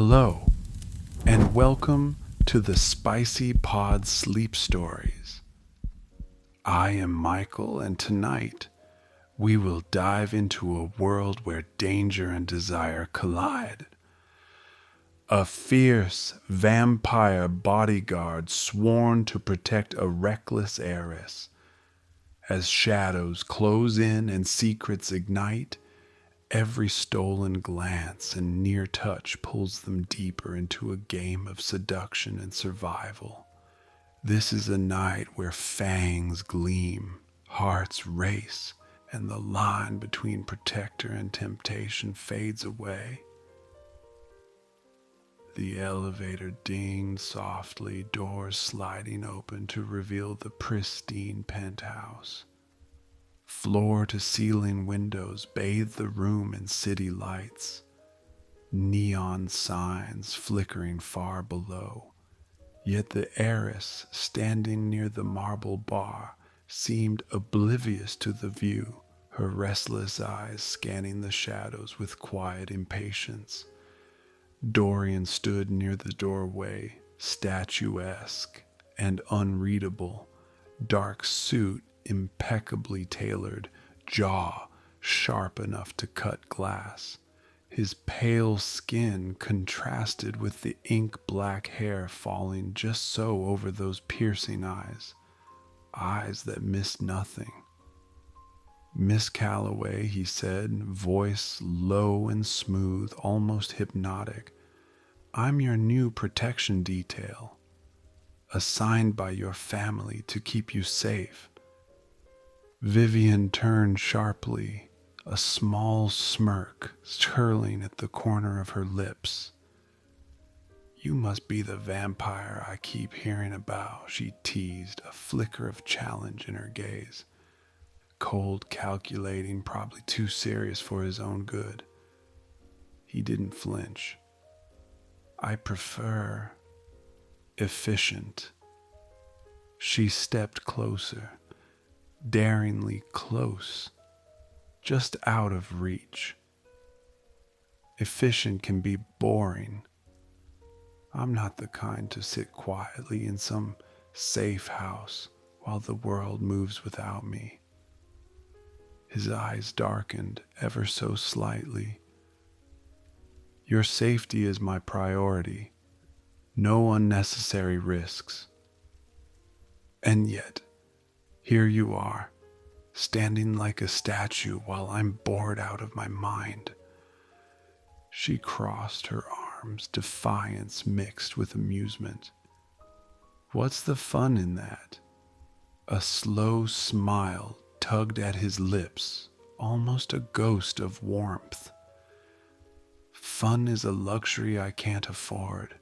Hello, and welcome to the Spicy Pod Sleep Stories. I am Michael, and tonight we will dive into a world where danger and desire collide. A fierce vampire bodyguard sworn to protect a reckless heiress. As shadows close in and secrets ignite, every stolen glance and near touch pulls them deeper into a game of seduction and survival. This is a night where fangs gleam, hearts race, and the line between protector and temptation fades away. The elevator dinged softly, doors sliding open to reveal the pristine penthouse. Floor-to-ceiling windows bathe the room in city lights, neon signs flickering far below. Yet the heiress, standing near the marble bar, seemed oblivious to the view, her restless eyes scanning the shadows with quiet impatience. Dorian stood near the doorway, statuesque and unreadable, dark suit impeccably tailored, jaw sharp enough to cut glass. His pale skin contrasted with the ink-black hair falling just so over those piercing eyes that missed nothing. "Miss Calloway," he said, voice low and smooth, almost hypnotic, "I'm your new protection detail, assigned by your family to keep you safe." Vivian turned sharply, a small smirk curling at the corner of her lips. "You must be the vampire I keep hearing about," she teased, a flicker of challenge in her gaze. Cold, calculating, probably too serious for his own good. He didn't flinch. "I prefer efficient." She stepped closer, daringly close, just out of reach. "Efficient can be boring. I'm not the kind to sit quietly in some safe house while the world moves without me." His eyes darkened ever so slightly. "Your safety is my priority. No unnecessary risks." And yet, here you are, standing like a statue while I'm bored out of my mind. She crossed her arms, defiance mixed with amusement. "What's the fun in that?" A slow smile tugged at his lips, almost a ghost of warmth. "Fun is a luxury I can't afford."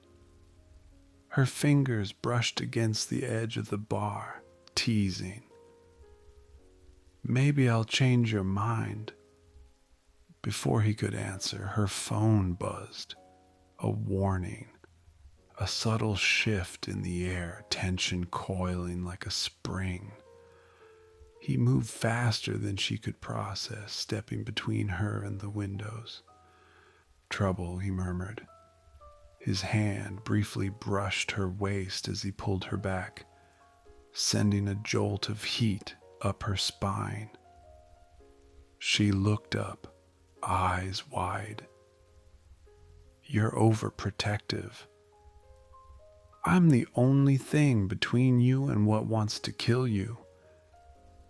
Her fingers brushed against the edge of the bar, teasing. "Maybe I'll change your mind." Before he could answer, her phone buzzed. A warning. A subtle shift in the air, tension coiling like a spring. He moved faster than she could process, stepping between her and the windows. "Trouble," he murmured. His hand briefly brushed her waist as he pulled her back, sending a jolt of heat up her spine. She looked up, eyes wide. "You're overprotective." "I'm the only thing between you and what wants to kill you."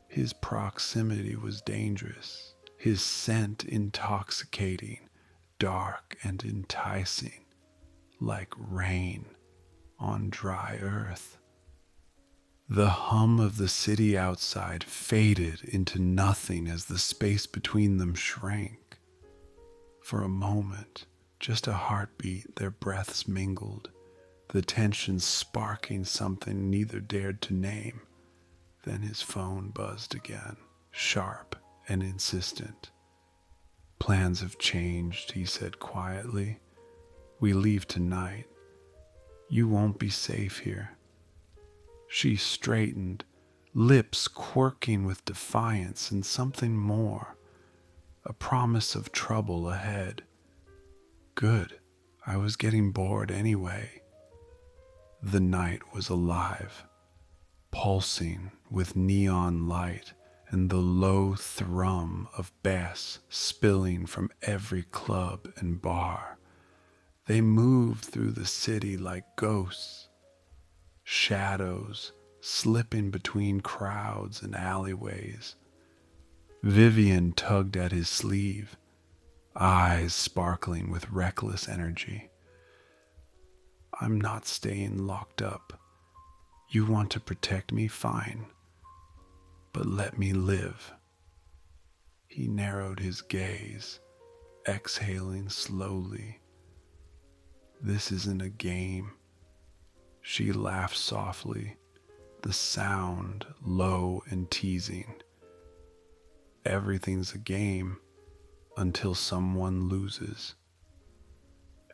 His proximity was dangerous, his scent intoxicating, dark and enticing, like rain on dry earth. The hum of the city outside faded into nothing as the space between them shrank. For a moment, just a heartbeat, their breaths mingled, the tension sparking something neither dared to name. Then his phone buzzed again, sharp and insistent. "Plans have changed," he said quietly. "We leave tonight. You won't be safe here." She straightened, lips quirking with defiance and something more, a promise of trouble ahead. "Good. I was getting bored anyway. The night was alive, pulsing with neon light and the low thrum of bass spilling from every club and bar. They moved through the city like ghosts, shadows slipping between crowds and alleyways. Vivian tugged at his sleeve, eyes sparkling with reckless energy. I'm not staying locked up. You want to protect me? Fine. But let me live. He narrowed his gaze, exhaling slowly. This isn't a game. She laughed softly, the sound low and teasing. Everything's a game until someone loses.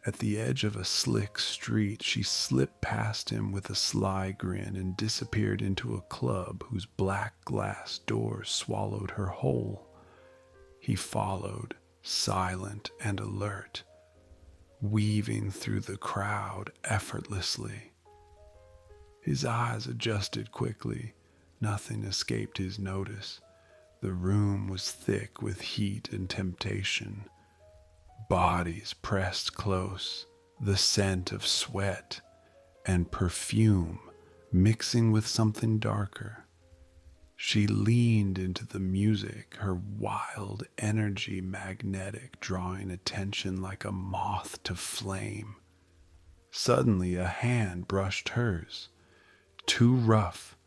At the edge of a slick street, she slipped past him with a sly grin and disappeared into a club whose black glass doors swallowed her whole. He followed, silent and alert, weaving through the crowd effortlessly. His eyes adjusted quickly. Nothing escaped his notice. The room was thick with heat and temptation. Bodies pressed close, the scent of sweat and perfume mixing with something darker. She leaned into the music, her wild energy magnetic, drawing attention like a moth to flame. Suddenly a hand brushed hers. Too rough,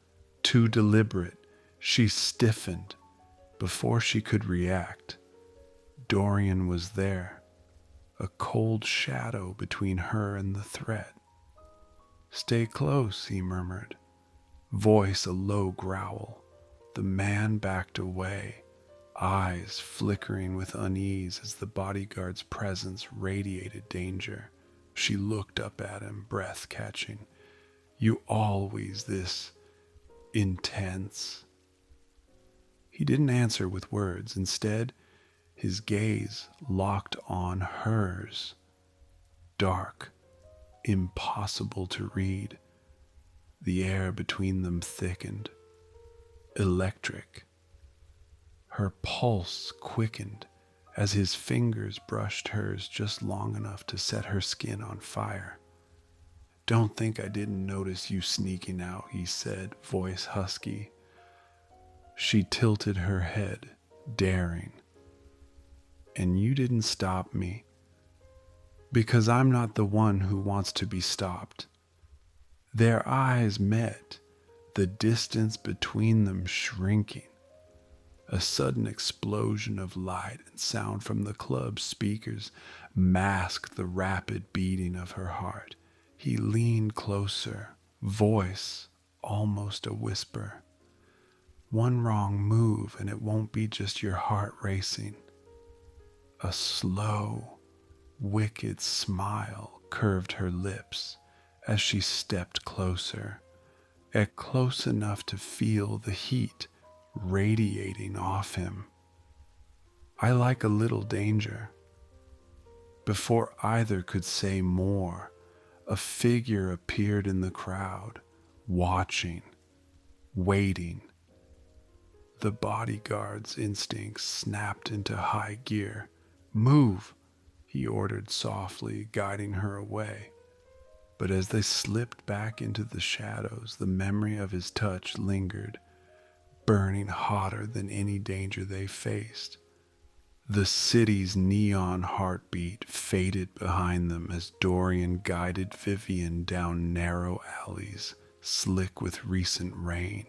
too deliberate, she stiffened. Before she could react, Dorian was there, a cold shadow between her and the threat. Stay close, he murmured, voice a low growl. The man backed away, eyes flickering with unease as the bodyguard's presence radiated danger. She looked up at him, breath catching. You always this intense? He didn't answer with words. Instead, his gaze locked on hers. Dark, impossible to read. The air between them thickened. Electric. Her pulse quickened as his fingers brushed hers just long enough to set her skin on fire. Don't think I didn't notice you sneaking out, he said, voice husky. She tilted her head, daring. And you didn't stop me, because I'm not the one who wants to be stopped. Their eyes met, the distance between them shrinking. A sudden explosion of light and sound from the club's speakers masked the rapid beating of her heart. He leaned closer, voice almost a whisper. One wrong move and it won't be just your heart racing. A slow, wicked smile curved her lips as she stepped closer, at close enough to feel the heat radiating off him. I like a little danger. Before either could say more, a figure appeared in the crowd, watching, waiting. The bodyguard's instincts snapped into high gear. Move, he ordered softly, guiding her away. But as they slipped back into the shadows, the memory of his touch lingered, burning hotter than any danger they faced. The city's neon heartbeat faded behind them as Dorian guided Vivian down narrow alleys, slick with recent rain.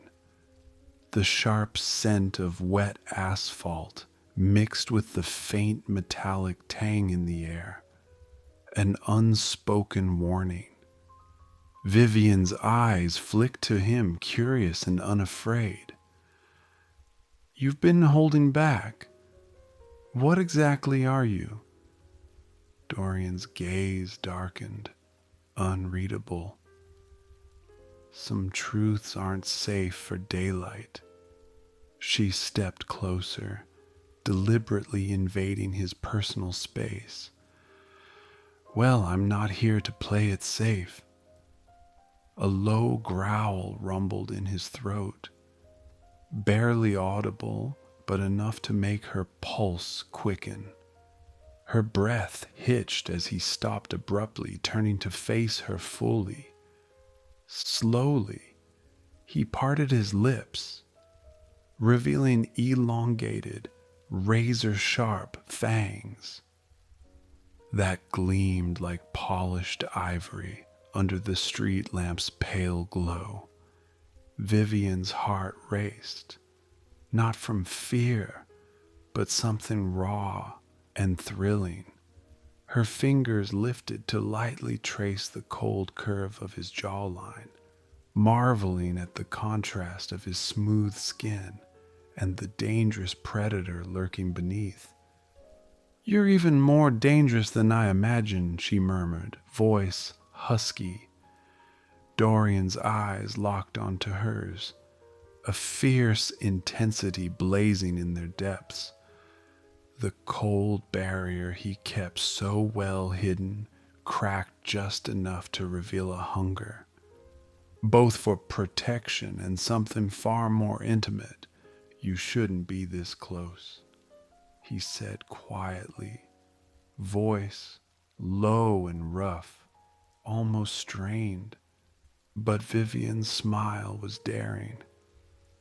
The sharp scent of wet asphalt mixed with the faint metallic tang in the air, an unspoken warning. Vivian's eyes flicked to him, curious and unafraid. You've been holding back. What exactly are you? Dorian's gaze darkened, unreadable. Some truths aren't safe for daylight. She stepped closer, deliberately invading his personal space. Well, I'm not here to play it safe. A low growl rumbled in his throat, barely audible, but enough to make her pulse quicken. Her breath hitched as he stopped abruptly, turning to face her fully. Slowly, he parted his lips, revealing elongated, razor-sharp fangs that gleamed like polished ivory under the street lamp's pale glow. Vivian's heart raced, not from fear, but something raw and thrilling. Her fingers lifted to lightly trace the cold curve of his jawline, marveling at the contrast of his smooth skin and the dangerous predator lurking beneath. "You're even more dangerous than I imagined," she murmured, voice husky. Dorian's eyes locked onto hers, a fierce intensity blazing in their depths. The cold barrier he kept so well hidden cracked just enough to reveal a hunger, both for protection and something far more intimate. "You shouldn't be this close," he said quietly, voice low and rough, almost strained. But Vivian's smile was daring,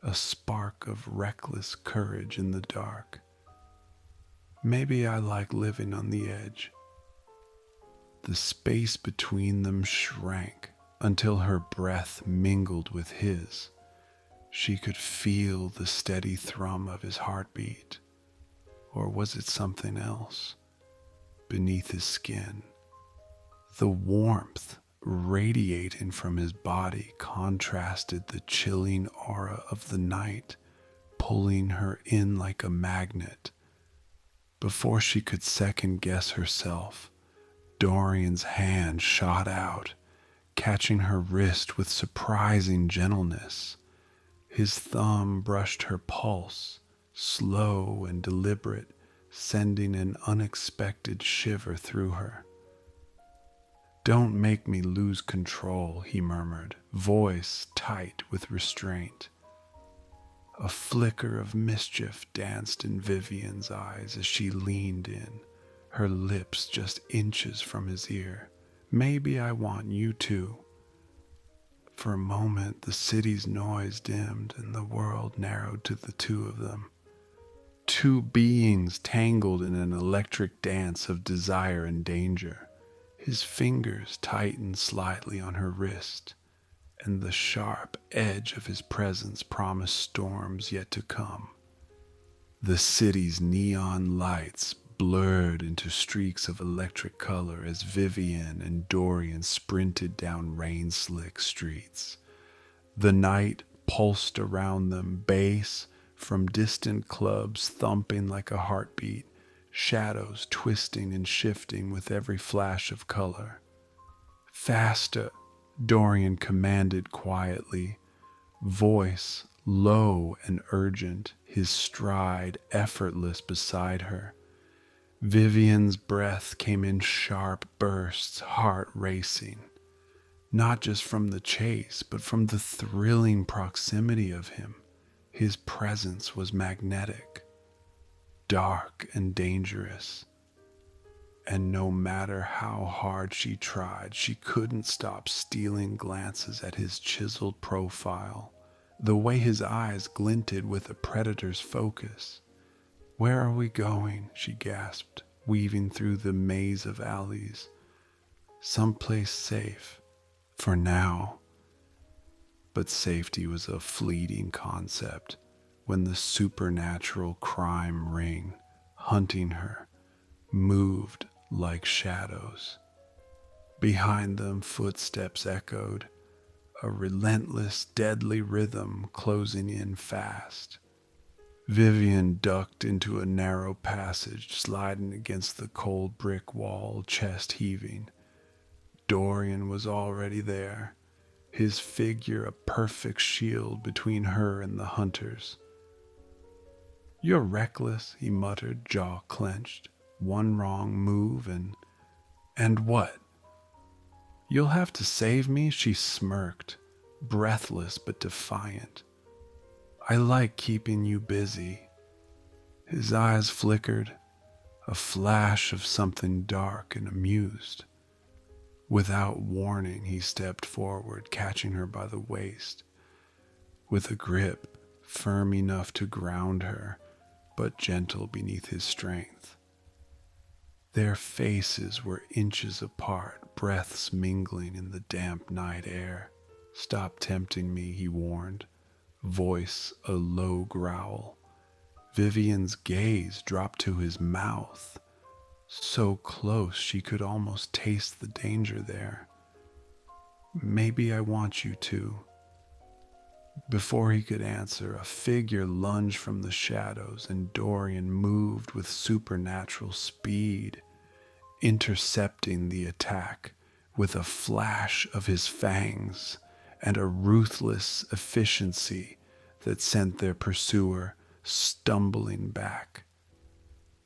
a spark of reckless courage in the dark. "Maybe I like living on the edge." The space between them shrank until her breath mingled with his. She could feel the steady thrum of his heartbeat. Or was it something else beneath his skin? The warmth radiating from his body contrasted the chilling aura of the night, pulling her in like a magnet. Before she could second guess herself, Dorian's hand shot out, catching her wrist with surprising gentleness. His thumb brushed her pulse, slow and deliberate, sending an unexpected shiver through her. "Don't make me lose control," he murmured, voice tight with restraint. A flicker of mischief danced in Vivian's eyes as she leaned in, her lips just inches from his ear. "Maybe I want you to." For a moment, the city's noise dimmed and the world narrowed to the two of them. Two beings tangled in an electric dance of desire and danger. His fingers tightened slightly on her wrist, and the sharp edge of his presence promised storms yet to come. The city's neon lights blurred into streaks of electric color as Vivian and Dorian sprinted down rain-slick streets. The night pulsed around them, bass from distant clubs thumping like a heartbeat, shadows twisting and shifting with every flash of color. "Faster," Dorian commanded quietly, voice low and urgent, his stride effortless beside her. Vivian's breath came in sharp bursts, heart racing, not just from the chase, but from the thrilling proximity of him. His presence was magnetic, dark and dangerous, and no matter how hard she tried, she couldn't stop stealing glances at his chiseled profile, the way his eyes glinted with a predator's focus. "Where are we going?" she gasped, weaving through the maze of alleys. "Someplace safe, for now." But safety was a fleeting concept when the supernatural crime ring, hunting her, moved like shadows. Behind them, footsteps echoed, a relentless, deadly rhythm closing in fast. Vivian ducked into a narrow passage, sliding against the cold brick wall, chest heaving. Dorian was already there, his figure a perfect shield between her and the hunters. "You're reckless," he muttered, jaw clenched. "One wrong move And what? You'll have to save me, she smirked, breathless but defiant. I like keeping you busy. His eyes flickered, a flash of something dark and amused. Without warning, he stepped forward, catching her by the waist, with a grip firm enough to ground her, but gentle beneath his strength. Their faces were inches apart, breaths mingling in the damp night air. Stop tempting me, he warned, voice a low growl. Vivian's gaze dropped to his mouth, so close she could almost taste the danger there. Maybe I want you to. Before he could answer, a figure lunged from the shadows, and Dorian moved with supernatural speed, intercepting the attack with a flash of his fangs and a ruthless efficiency that sent their pursuer stumbling back.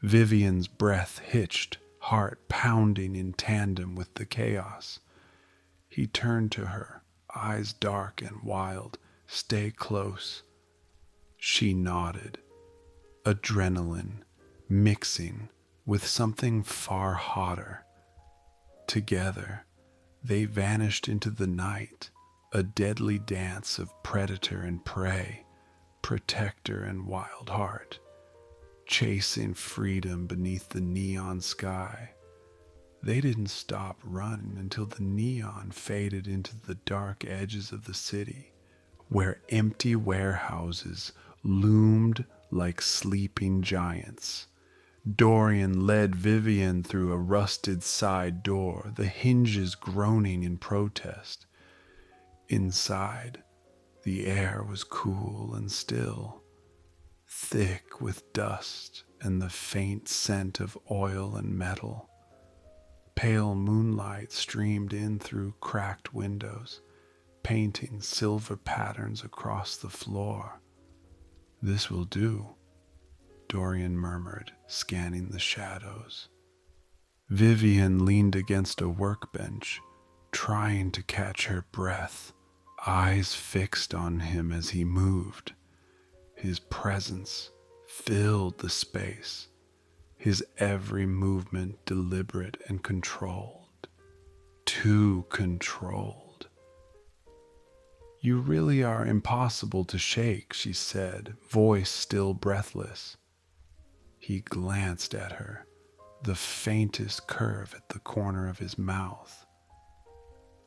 Vivian's breath hitched, heart pounding in tandem with the chaos. He turned to her, eyes dark and wild. Stay close. She nodded, adrenaline mixing with something far hotter. Together, they vanished into the night, a deadly dance of predator and prey, protector and wild heart, chasing freedom beneath the neon sky. They didn't stop running until the neon faded into the dark edges of the city, where empty warehouses loomed like sleeping giants. Dorian led Vivian through a rusted side door, the hinges groaning in protest. Inside, the air was cool and still, thick with dust and the faint scent of oil and metal. Pale moonlight streamed in through cracked windows, painting silver patterns across the floor. This will do, Dorian murmured, scanning the shadows. Vivian leaned against a workbench, trying to catch her breath, eyes fixed on him as he moved. His presence filled the space, his every movement deliberate and controlled. Too controlled. You really are impossible to shake, she said, voice still breathless. He glanced at her, the faintest curve at the corner of his mouth.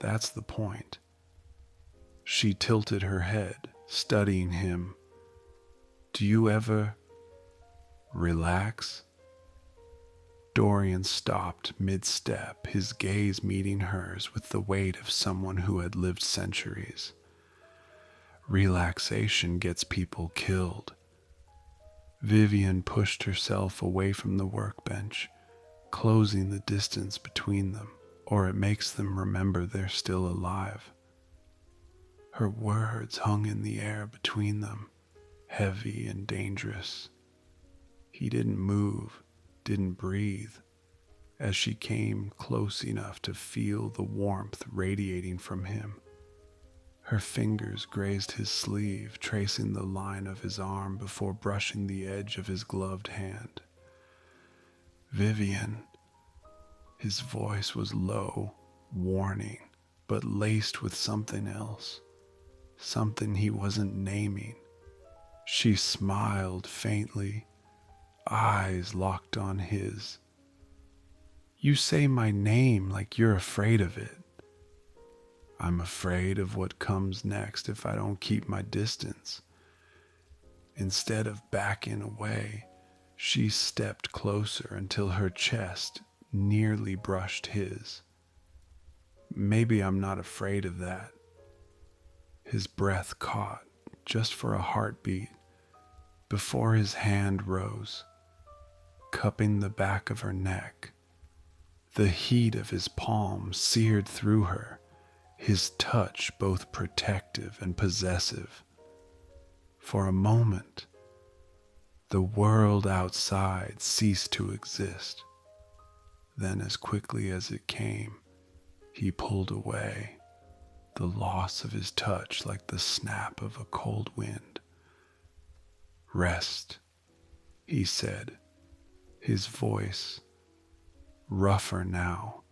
That's the point. She tilted her head, studying him. Do you ever relax? Dorian stopped mid-step, his gaze meeting hers with the weight of someone who had lived centuries. Relaxation gets people killed. Vivian pushed herself away from the workbench, closing the distance between them, or it makes them remember they're still alive. Her words hung in the air between them, heavy and dangerous. He didn't move, didn't breathe, as she came close enough to feel the warmth radiating from him. Her fingers grazed his sleeve, tracing the line of his arm before brushing the edge of his gloved hand. Vivian. His voice was low, warning, but laced with something else, something he wasn't naming. She smiled faintly, eyes locked on his. You say my name like you're afraid of it. I'm afraid of what comes next if I don't keep my distance. Instead of backing away, she stepped closer until her chest nearly brushed his. Maybe I'm not afraid of that. His breath caught just for a heartbeat before his hand rose, cupping the back of her neck. The heat of his palm seared through her, his touch both protective and possessive. For a moment, the world outside ceased to exist. Then, as quickly as it came, he pulled away, the loss of his touch like the snap of a cold wind. "Rest," he said, his voice rougher now.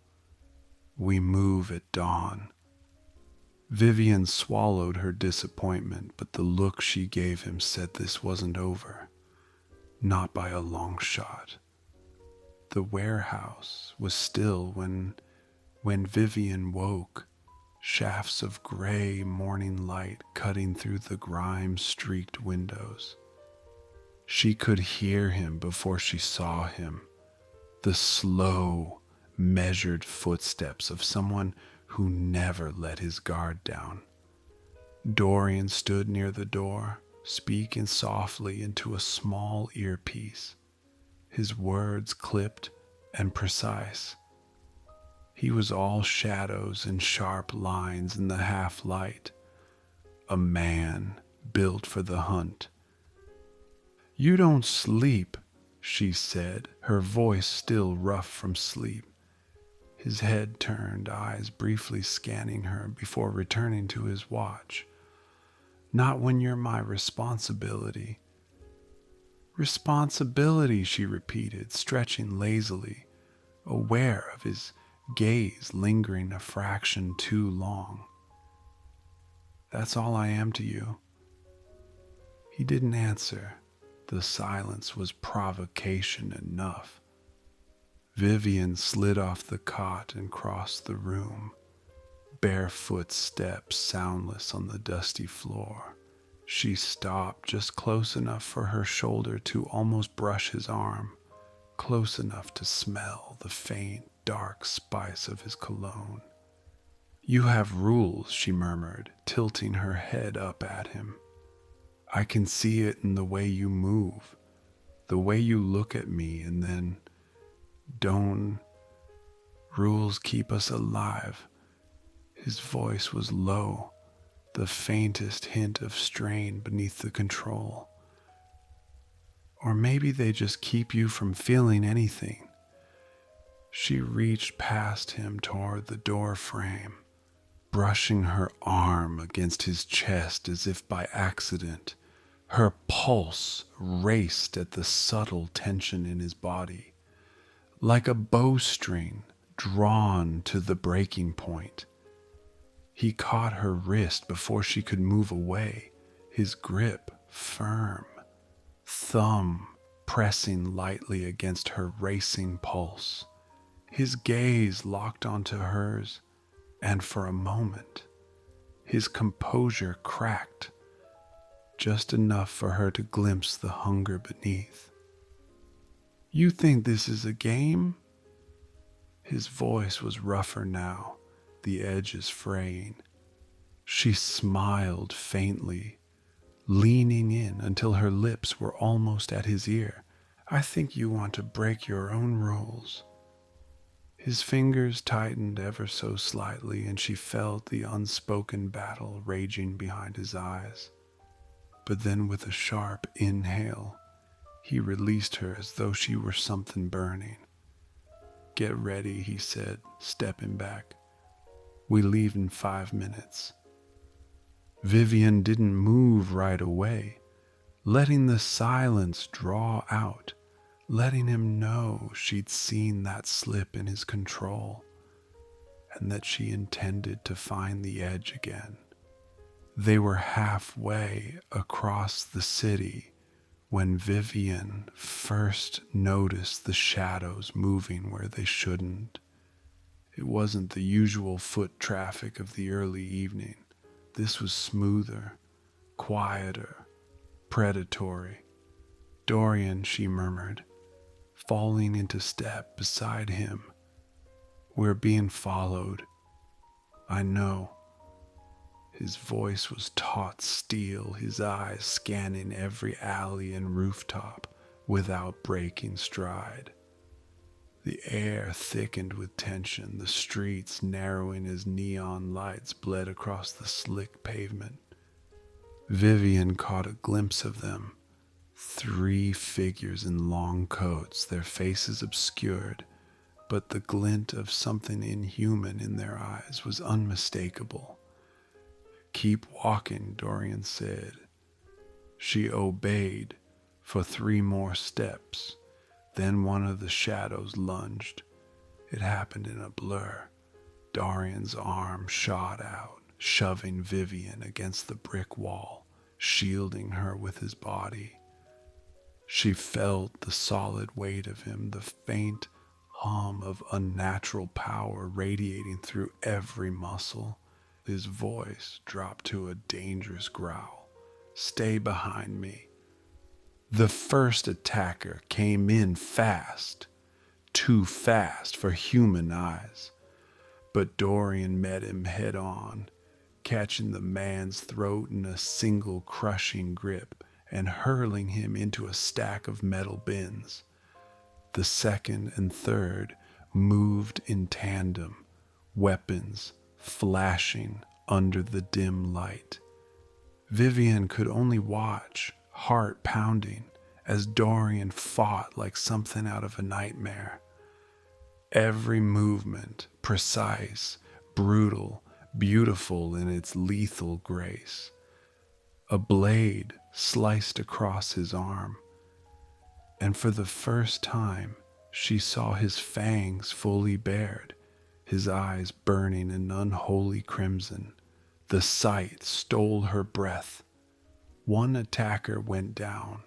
"We move at dawn." Vivian swallowed her disappointment, but the look she gave him said this wasn't over. Not by a long shot. The warehouse was still when Vivian woke, shafts of gray morning light cutting through the grime-streaked windows. She could hear him before she saw him, the slow, measured footsteps of someone who never let his guard down. Dorian stood near the door, speaking softly into a small earpiece, his words clipped and precise. He was all shadows and sharp lines in the half-light, a man built for the hunt. "You don't sleep," she said, her voice still rough from sleep. His head turned, eyes briefly scanning her before returning to his watch. "Not when you're my responsibility." "Responsibility," she repeated, stretching lazily, aware of his gaze lingering a fraction too long. "That's all I am to you." He didn't answer. The silence was provocation enough. Vivian slid off the cot and crossed the room, barefoot steps soundless on the dusty floor. She stopped just close enough for her shoulder to almost brush his arm, close enough to smell the faint, dark spice of his cologne. "You have rules," she murmured, tilting her head up at him. "I can see it in the way you move, the way you look at me, and then don't. Rules keep us alive." His voice was low, the faintest hint of strain beneath the control. "Or maybe they just keep you from feeling anything." She reached past him toward the door frame, brushing her arm against his chest as if by accident. Her pulse raced at the subtle tension in his body, like a bowstring drawn to the breaking point. He caught her wrist before she could move away, his grip firm, thumb pressing lightly against her racing pulse. His gaze locked onto hers, and for a moment, his composure cracked, just enough for her to glimpse the hunger beneath. "You think this is a game?" His voice was rougher now, the edges fraying. She smiled faintly, leaning in until her lips were almost at his ear. "I think you want to break your own rules." His fingers tightened ever so slightly, and she felt the unspoken battle raging behind his eyes. But then with a sharp inhale, he released her as though she were something burning. "Get ready," he said, stepping back. "We leave in 5 minutes." Vivian didn't move right away, letting the silence draw out, letting him know she'd seen that slip in his control, and that she intended to find the edge again. They were halfway across the city when Vivian first noticed the shadows moving where they shouldn't. It wasn't the usual foot traffic of the early evening. This was smoother, quieter, predatory. "Dorian," she murmured, falling into step beside him. "We're being followed." "I know." His voice was taut steel, his eyes scanning every alley and rooftop without breaking stride. The air thickened with tension, the streets narrowing as neon lights bled across the slick pavement. Vivian caught a glimpse of them, 3 figures in long coats, their faces obscured, but the glint of something inhuman in their eyes was unmistakable. "Keep walking," Dorian said. She obeyed for 3 more steps. Then one of the shadows lunged. It happened in a blur. Dorian's arm shot out, shoving Vivian against the brick wall, shielding her with his body. She felt the solid weight of him, the faint hum of unnatural power radiating through every muscle. His voice dropped to a dangerous growl. "Stay behind me." The first attacker came in fast, too fast for human eyes. But Dorian met him head on, catching the man's throat in a single crushing grip and hurling him into a stack of metal bins. The second and third moved in tandem, weapons flashing under the dim light. Vivian could only watch, heart pounding, as Dorian fought like something out of a nightmare. Every movement precise, brutal, beautiful in its lethal grace. A blade sliced across his arm, and for the first time she saw his fangs fully bared, his eyes burning an unholy crimson. The sight stole her breath. One attacker went down,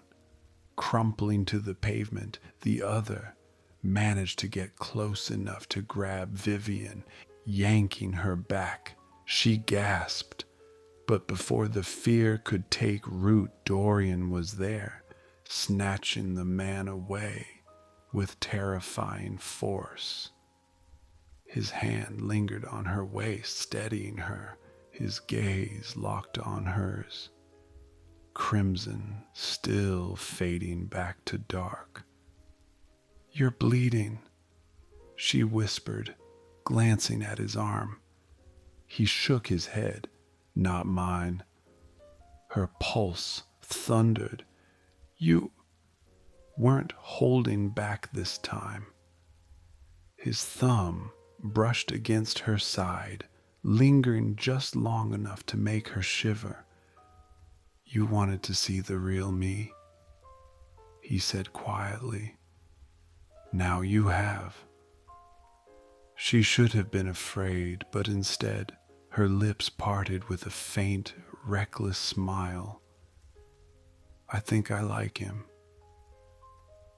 crumpling to the pavement. The other managed to get close enough to grab Vivian, yanking her back. She gasped, but before the fear could take root, Dorian was there, snatching the man away with terrifying force. His hand lingered on her waist, steadying her, his gaze locked on hers. Crimson, still fading back to dark. "You're bleeding," she whispered, glancing at his arm. He shook his head. "Not mine." Her pulse thundered. "You weren't holding back this time." His thumb brushed against her side, lingering just long enough to make her shiver. "You wanted to see the real me," he said quietly. "Now you have." She should have been afraid, but instead, her lips parted with a faint, reckless smile. "I think I like him."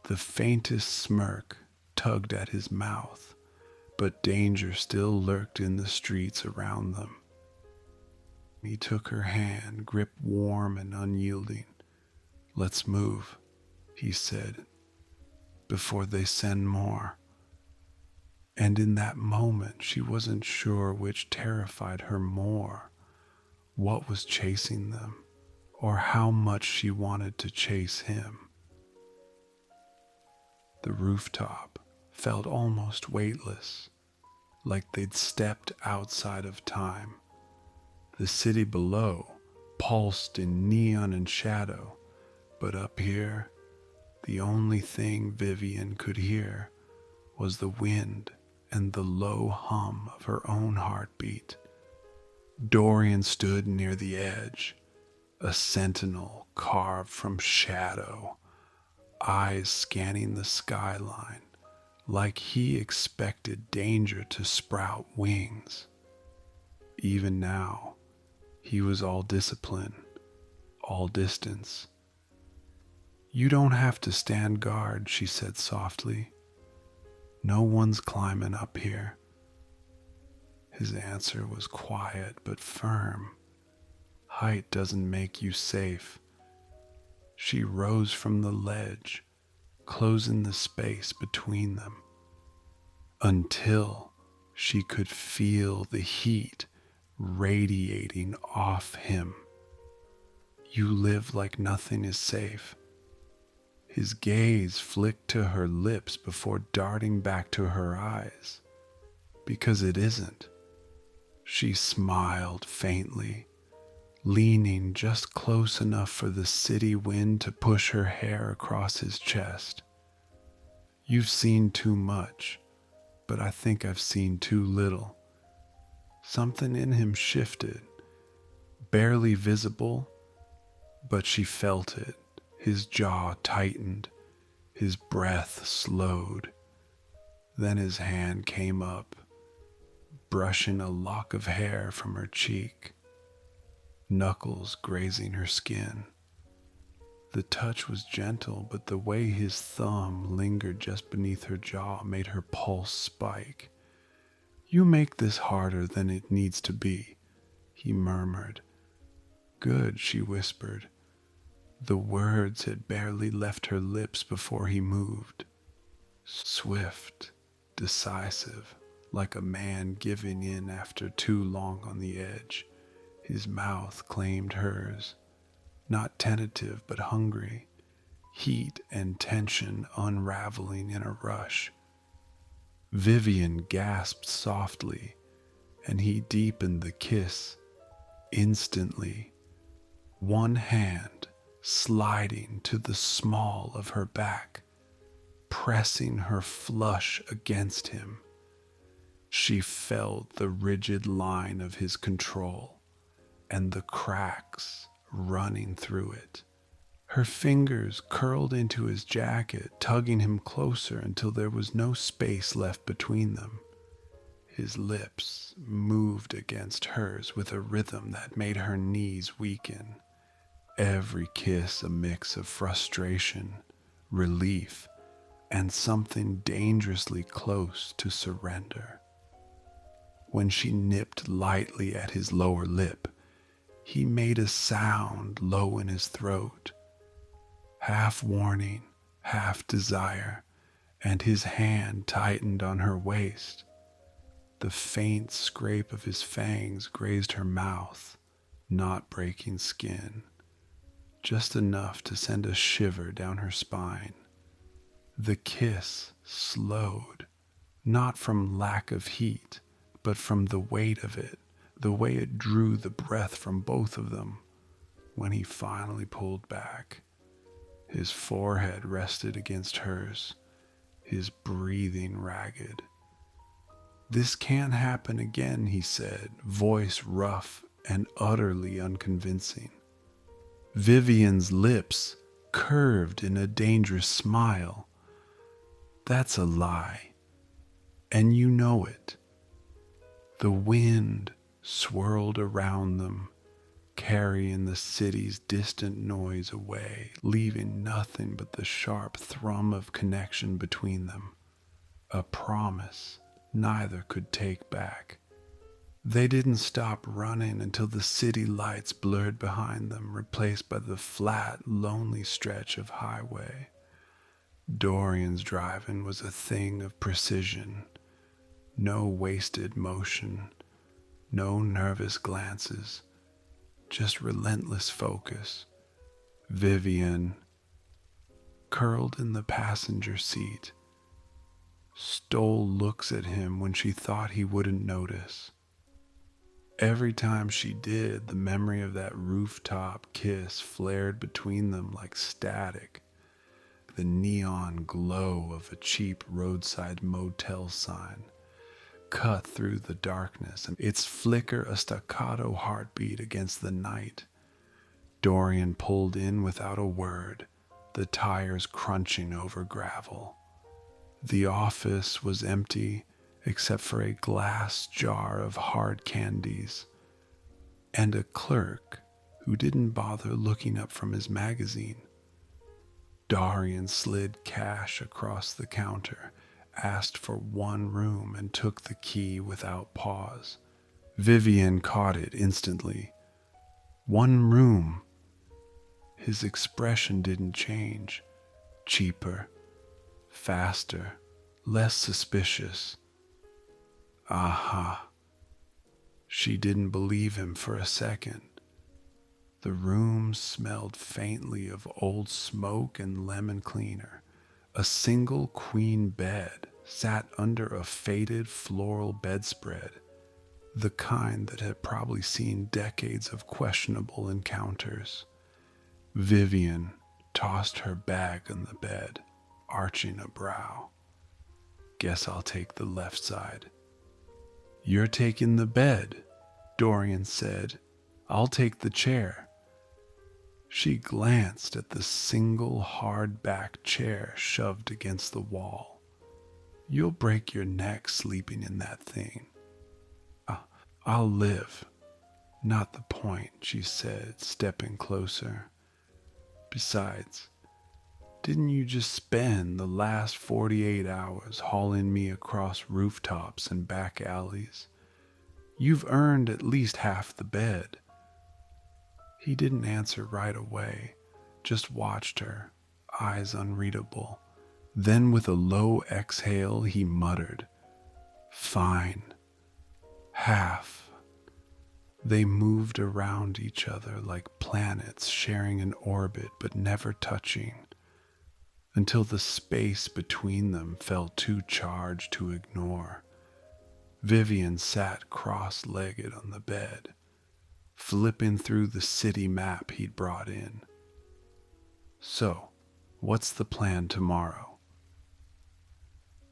The faintest smirk tugged at his mouth, but danger still lurked in the streets around them. He took her hand, grip warm and unyielding. "Let's move," he said, "before they send more." And in that moment, she wasn't sure which terrified her more, what was chasing them, or how much she wanted to chase him. The rooftop felt almost weightless, like they'd stepped outside of time. The city below pulsed in neon and shadow, but up here, the only thing Vivian could hear was the wind and the low hum of her own heartbeat. Dorian stood near the edge, a sentinel carved from shadow, eyes scanning the skyline like he expected danger to sprout wings. Even now, he was all discipline, all distance. "You don't have to stand guard," she said softly. "No one's climbing up here." His answer was quiet but firm. "Height doesn't make you safe." She rose from the ledge, closing the space between them, until she could feel the heat radiating off him. "You live like nothing is safe." His gaze flicked to her lips before darting back to her eyes. "Because it isn't." She smiled faintly, leaning just close enough for the city wind to push her hair across his chest. "You've seen too much. but I think I've seen too little. Something in him shifted, barely visible, but she felt it. His jaw tightened, his breath slowed. Then his hand came up, brushing a lock of hair from her cheek, knuckles grazing her skin. The touch was gentle, but the way his thumb lingered just beneath her jaw made her pulse spike. "You make this harder than it needs to be," he murmured. "Good," she whispered. The words had barely left her lips before he moved. Swift, decisive, like a man giving in after too long on the edge. His mouth claimed hers, not tentative but hungry, heat and tension unraveling in a rush. Vivian gasped softly, and he deepened the kiss. Instantly, one hand sliding to the small of her back, pressing her flush against him. She felt the rigid line of his control and the cracks running through it. Her fingers curled into his jacket, tugging him closer until there was no space left between them. His lips moved against hers with a rhythm that made her knees weaken. Every kiss a mix of frustration, relief, and something dangerously close to surrender. When she nipped lightly at his lower lip, he made a sound low in his throat, half warning, half desire, and his hand tightened on her waist. The faint scrape of his fangs grazed her mouth, not breaking skin, just enough to send a shiver down her spine. The kiss slowed, not from lack of heat, but from the weight of it, the way it drew the breath from both of them. When he finally pulled back, his forehead rested against hers, his breathing ragged. "This can't happen again," he said, voice rough and utterly unconvincing. Vivian's lips curved in a dangerous smile. "That's a lie, and you know it." The wind swirled around them, carrying the city's distant noise away, leaving nothing but the sharp thrum of connection between them, a promise neither could take back. They didn't stop running until the city lights blurred behind them, replaced by the flat, lonely stretch of highway. Dorian's driving was a thing of precision. No wasted motion, no nervous glances, just relentless focus. Vivian, curled in the passenger seat, stole looks at him when she thought he wouldn't notice. Every time she did, the memory of that rooftop kiss flared between them like static, the neon glow of a cheap roadside motel sign cut through the darkness, and its flicker a staccato heartbeat against the night. Dorian pulled in without a word, the tires crunching over gravel. The office was empty except for a glass jar of hard candies and a clerk who didn't bother looking up from his magazine. Dorian slid cash across the counter, asked for one room, and took the key without pause. Vivian caught it instantly. One room. His expression didn't change. Cheaper, faster, less suspicious. Aha. She didn't believe him for a second. The room smelled faintly of old smoke and lemon cleaner. A single queen bed sat under a faded floral bedspread, the kind that had probably seen decades of questionable encounters. Vivian tossed her bag on the bed, arching a brow. Guess I'll take the left side." "You're taking the bed," Dorian said. "I'll take the chair." She glanced at the single hard-backed chair shoved against the wall. "You'll break your neck sleeping in that thing." I'll live." "Not the point," she said, stepping closer. "Besides, didn't you just spend the last 48 hours hauling me across rooftops and back alleys? You've earned at least half the bed." He didn't answer right away, just watched her, eyes unreadable. Then with a low exhale, he muttered, "Fine. Half." They moved around each other like planets sharing an orbit but never touching, until the space between them felt too charged to ignore. Vivian sat cross-legged on the bed, flipping through the city map he'd brought in. "So, what's the plan tomorrow?"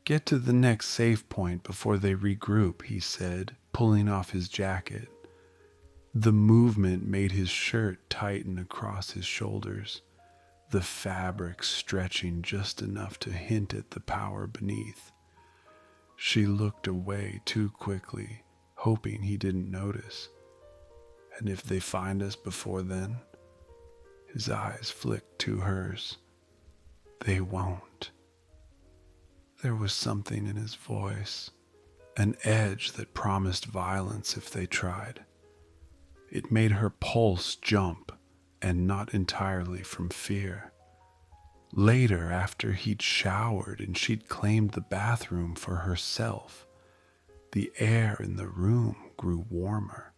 "Get to the next safe point before they regroup," he said, pulling off his jacket. The movement made his shirt tighten across his shoulders, the fabric stretching just enough to hint at the power beneath. She looked away too quickly, hoping he didn't notice. "And if they find us before then?" His eyes flicked to hers. "They won't." There was something in his voice, an edge that promised violence if they tried. It made her pulse jump, and not entirely from fear. Later, after he'd showered and she'd claimed the bathroom for herself, the air in the room grew warmer.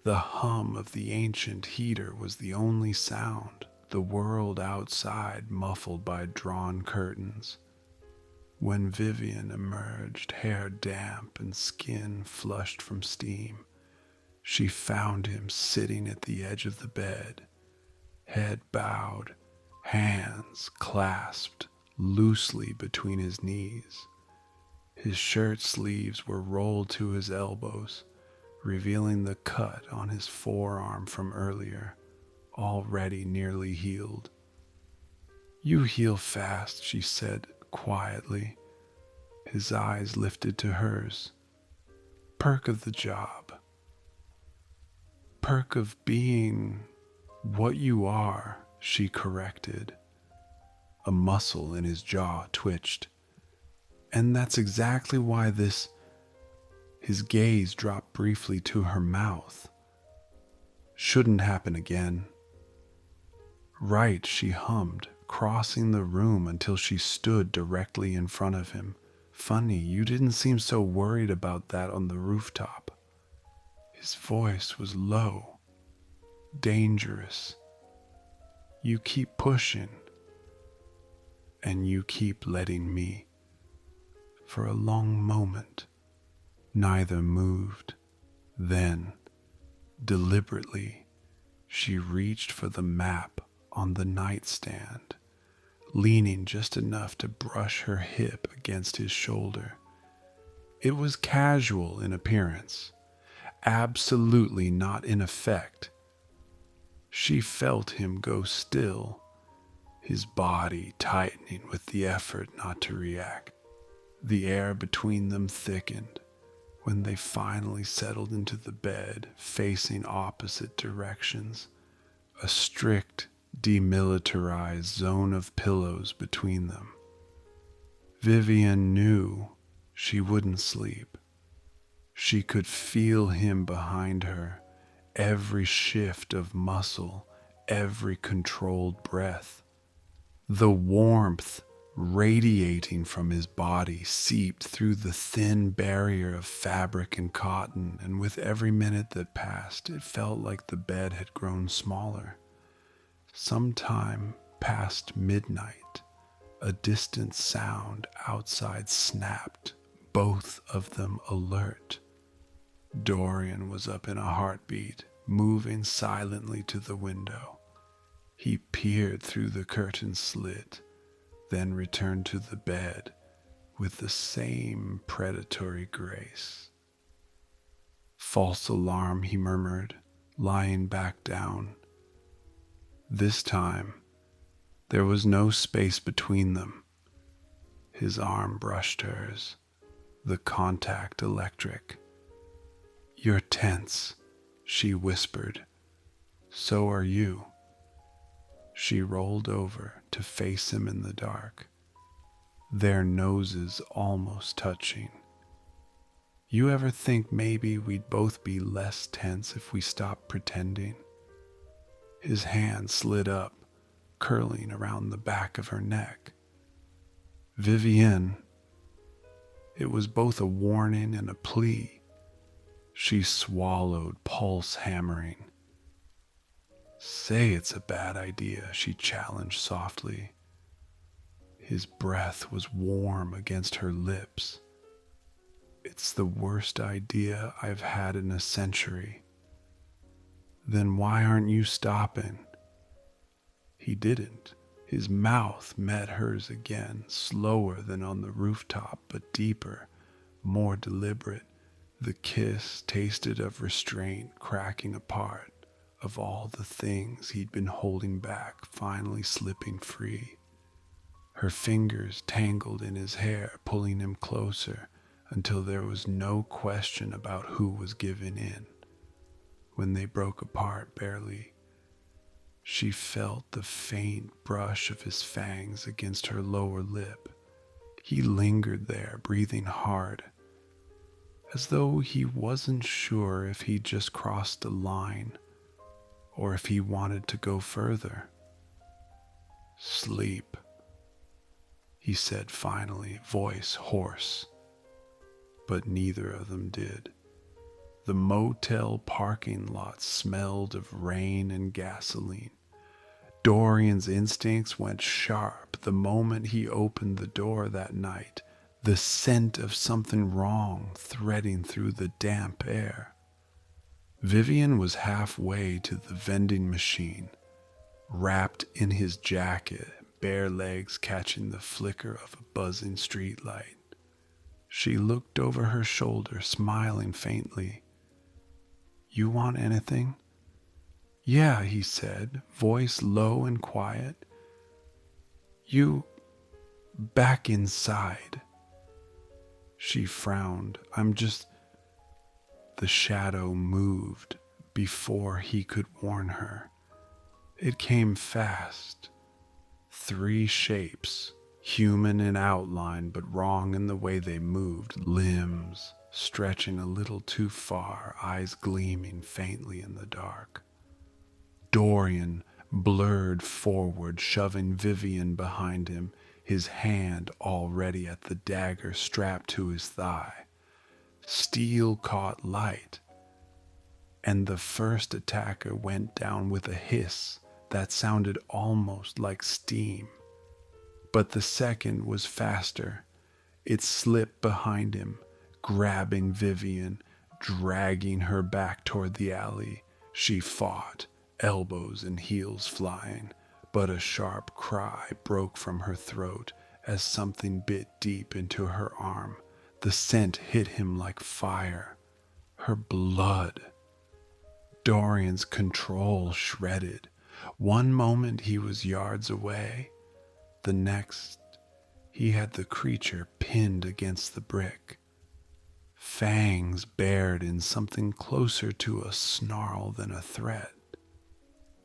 The hum of the ancient heater was the only sound, the world outside muffled by drawn curtains. When Vivian emerged, hair damp and skin flushed from steam, she found him sitting at the edge of the bed, head bowed, hands clasped loosely between his knees. His shirt sleeves were rolled to his elbows, revealing the cut on his forearm from earlier, already nearly healed. "You heal fast," she said quietly. His eyes lifted to hers. "Perk of the job. Perk of being what you are," she corrected. A muscle in his jaw twitched. "And that's exactly why this—" His gaze dropped briefly to her mouth. "Shouldn't happen again." "Right," she hummed, crossing the room until she stood directly in front of him. "Funny, you didn't seem so worried about that on the rooftop." His voice was low, dangerous. "You keep pushing, and you keep letting me." For a long moment, neither moved. Then, deliberately, she reached for the map on the nightstand, leaning just enough to brush her hip against his shoulder. It was casual in appearance, absolutely not in effect. She felt him go still, his body tightening with the effort not to react. The air between them thickened when they finally settled into the bed, facing opposite directions, a strict, demilitarized zone of pillows between them. Vivian knew she wouldn't sleep. She could feel him behind her, every shift of muscle, every controlled breath. The warmth radiating from his body seeped through the thin barrier of fabric and cotton, and with every minute that passed, it felt like the bed had grown smaller. Sometime past midnight, a distant sound outside snapped, both of them alert. Dorian was up in a heartbeat, moving silently to the window. He peered through the curtain slit, then returned to the bed, with the same predatory grace. "False alarm," he murmured, lying back down. This time, there was no space between them. His arm brushed hers, the contact electric. "You're tense," she whispered. "So are you." She rolled over to face him in the dark, their noses almost touching. "You ever think maybe we'd both be less tense if we stopped pretending?" His hand slid up, curling around the back of her neck. "Vivienne." It was both a warning and a plea. She swallowed, pulse hammering. "Say it's a bad idea," she challenged softly. His breath was warm against her lips. "It's the worst idea I've had in a century." "Then why aren't you stopping?" He didn't. His mouth met hers again, slower than on the rooftop, but deeper, more deliberate. The kiss tasted of restraint cracking apart, of all the things he'd been holding back finally slipping free. Her fingers tangled in his hair, pulling him closer until there was no question about who was giving in. When they broke apart barely, she felt the faint brush of his fangs against her lower lip. He lingered there, breathing hard, as though he wasn't sure if he'd just crossed a line or if he wanted to go further. "Sleep," he said finally, voice hoarse. But neither of them did. The motel parking lot smelled of rain and gasoline. Dorian's instincts went sharp the moment he opened the door that night, the scent of something wrong threading through the damp air. Vivienne was halfway to the vending machine, wrapped in his jacket, bare legs catching the flicker of a buzzing streetlight. She looked over her shoulder, smiling faintly. "You want anything?" "Yeah," he said, voice low and quiet. "You back inside." She frowned. "I'm just..." The shadow moved before he could warn her. It came fast. 3 shapes, human in outline but wrong in the way they moved, limbs stretching a little too far, eyes gleaming faintly in the dark. Dorian blurred forward, shoving Vivienne behind him, his hand already at the dagger strapped to his thigh. Steel caught light, and the first attacker went down with a hiss that sounded almost like steam. But the second was faster. It slipped behind him, grabbing Vivienne, dragging her back toward the alley. She fought, elbows and heels flying, but a sharp cry broke from her throat as something bit deep into her arm. The scent hit him like fire. Her blood. Dorian's control shredded. One moment he was yards away. The next, he had the creature pinned against the brick. Fangs bared in something closer to a snarl than a threat.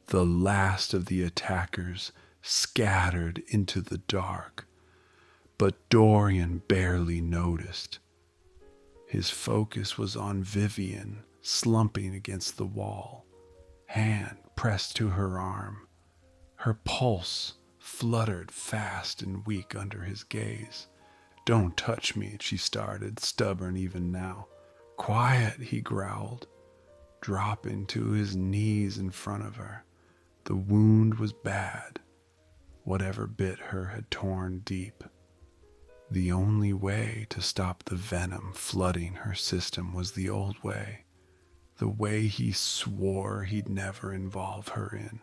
The last of the attackers scattered into the dark, but Dorian barely noticed. His focus was on Vivienne, slumping against the wall, hand pressed to her arm. Her pulse fluttered fast and weak under his gaze. "Don't touch me," she started, stubborn even now. "Quiet," he growled, dropping to his knees in front of her. The wound was bad. Whatever bit her had torn deep. The only way to stop the venom flooding her system was the old way, the way he swore he'd never involve her in.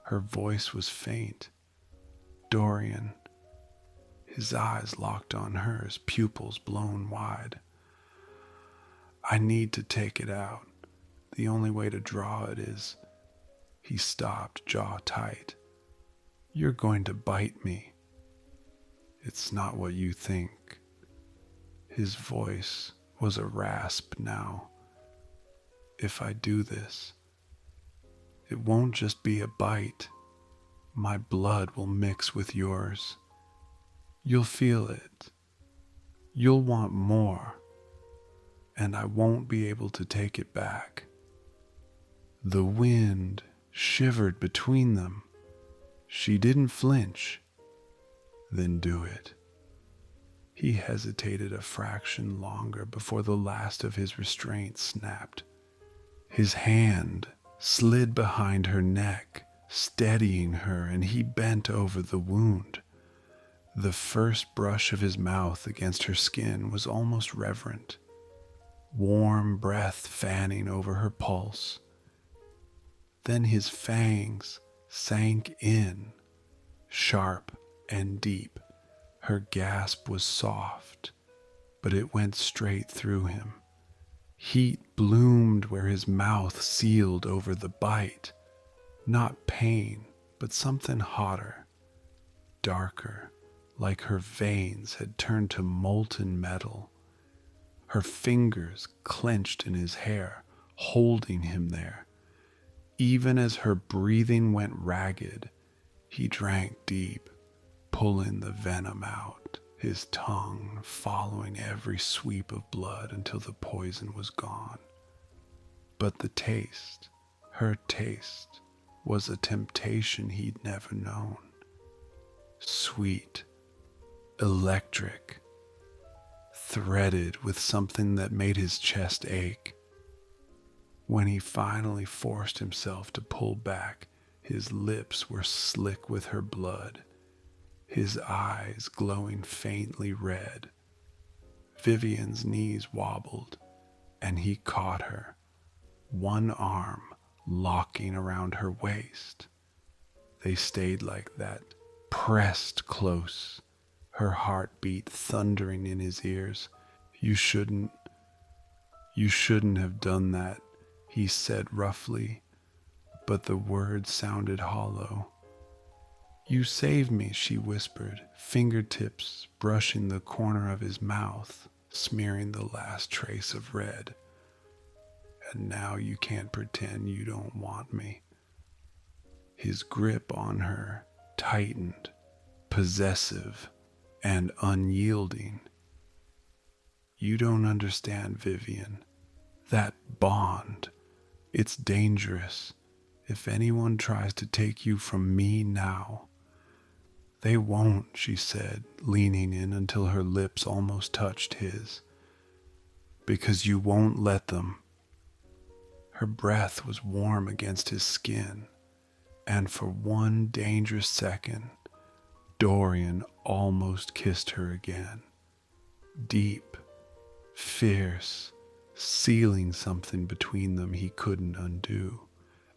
Her voice was faint. "Dorian." his eyes locked on hers, pupils blown wide. I need to take it out. The only way to draw it is... He stopped, jaw tight. You're going to bite me. It's not what you think. His voice was a rasp now. If I do this, it won't just be a bite. My blood will mix with yours. You'll feel it. You'll want more, and I won't be able to take it back. The wind shivered between them. She didn't flinch. Then do it. He hesitated a fraction longer before the last of his restraint snapped. His hand slid behind her neck, steadying her, and he bent over the wound. The first brush of his mouth against her skin was almost reverent, warm breath fanning over her pulse. Then his fangs sank in, sharp and deep. Her gasp was soft, but it went straight through him. Heat bloomed where his mouth sealed over the bite. Not pain, but something hotter, darker, like her veins had turned to molten metal. Her fingers clenched in his hair, holding him there. Even as her breathing went ragged, he drank deep, pulling the venom out, his tongue following every sweep of blood until the poison was gone. But the taste, her taste, was a temptation he'd never known. Sweet, electric, threaded with something that made his chest ache. When he finally forced himself to pull back, his lips were slick with her blood, his eyes glowing faintly red. Vivian's knees wobbled, and he caught her, one arm locking around her waist. They stayed like that, pressed close, her heartbeat thundering in his ears. You shouldn't have done that," he said roughly, but the words sounded hollow. "You saved me," she whispered, fingertips brushing the corner of his mouth, smearing the last trace of red. "And now you can't pretend you don't want me." His grip on her tightened, possessive and unyielding. "You don't understand, Vivian. That bond, it's dangerous. If anyone tries to take you from me now..." "They won't," she said, leaning in until her lips almost touched his. "Because you won't let them." Her breath was warm against his skin, and for one dangerous second, Dorian almost kissed her again. Deep, fierce, sealing something between them he couldn't undo.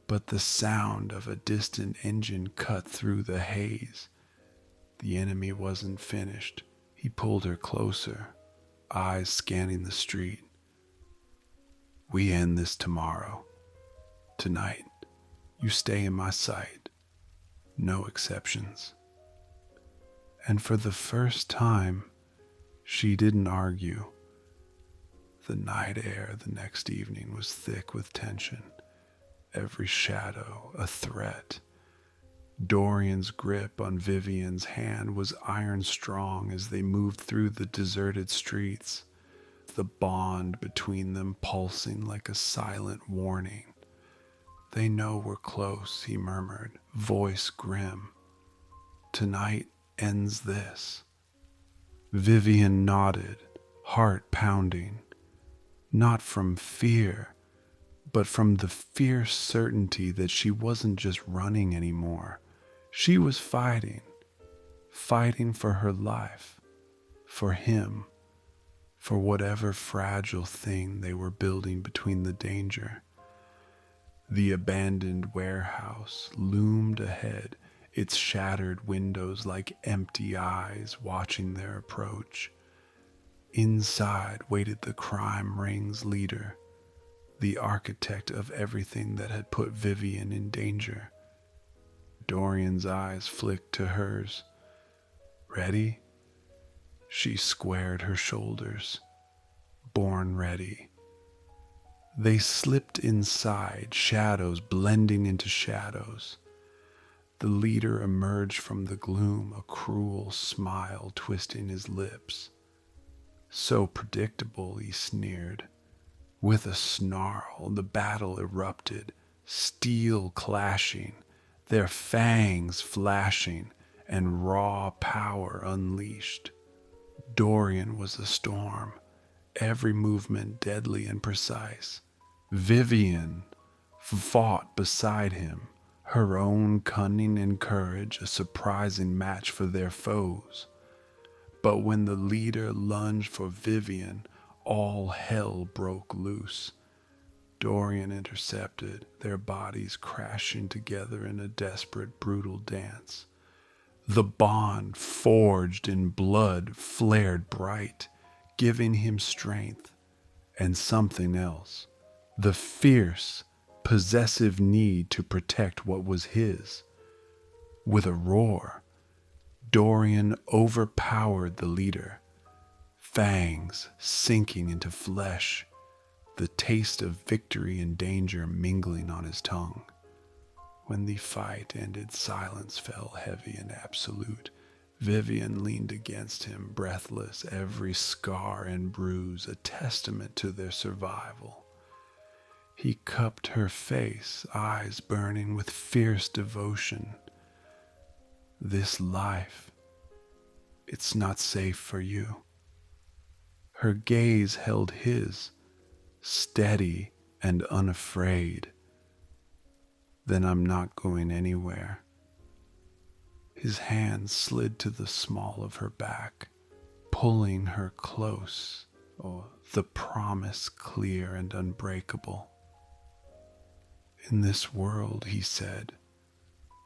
But the sound of a distant engine cut through the haze. The enemy wasn't finished. He pulled her closer, eyes scanning the street. "We end this tomorrow. Tonight, you stay in my sight. No exceptions." And for the first time, she didn't argue. The night air the next evening was thick with tension, every shadow a threat. Dorian's grip on Vivian's hand was iron strong as they moved through the deserted streets, the bond between them pulsing like a silent warning. "They know we're close," he murmured, voice grim. "Tonight ends this." Vivian nodded, heart pounding, not from fear, but from the fierce certainty that she wasn't just running anymore. She was fighting for her life, for him, for whatever fragile thing they were building between the danger. The abandoned warehouse loomed ahead, its shattered windows like empty eyes watching their approach. Inside waited the crime ring's leader, the architect of everything that had put Vivian in danger. Dorian's eyes flicked to hers. Ready? She squared her shoulders. Born ready. They slipped inside, shadows blending into shadows. The leader emerged from the gloom, a cruel smile twisting his lips. So predictable, he sneered. With a snarl, the battle erupted, steel clashing, their fangs flashing, and raw power unleashed. Dorian was a storm, every movement deadly and precise. Vivian fought beside him, her own cunning and courage a surprising match for their foes. But when the leader lunged for Vivian, all hell broke loose. Dorian intercepted, their bodies crashing together in a desperate, brutal dance. The bond forged in blood flared bright, giving him strength and something else. The fierce, possessive need to protect what was his. With a roar, Dorian overpowered the leader, fangs sinking into flesh, the taste of victory and danger mingling on his tongue. When the fight ended, silence fell heavy and absolute. Vivian leaned against him, breathless, every scar and bruise a testament to their survival. He cupped her face, eyes burning with fierce devotion. This life, it's not safe for you. Her gaze held his, steady and unafraid. Then I'm not going anywhere. His hand slid to the small of her back, pulling her close, the promise clear and unbreakable. In this world, he said,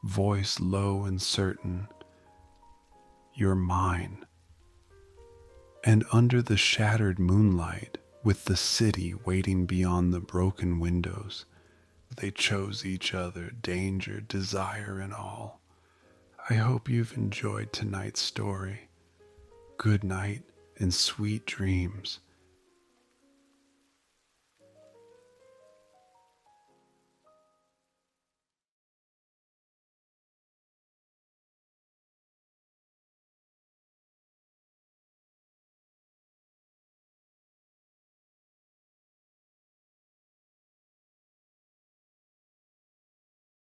voice low and certain, you're mine. And under the shattered moonlight, with the city waiting beyond the broken windows, they chose each other, danger, desire, and all. I hope you've enjoyed tonight's story. Good night and sweet dreams.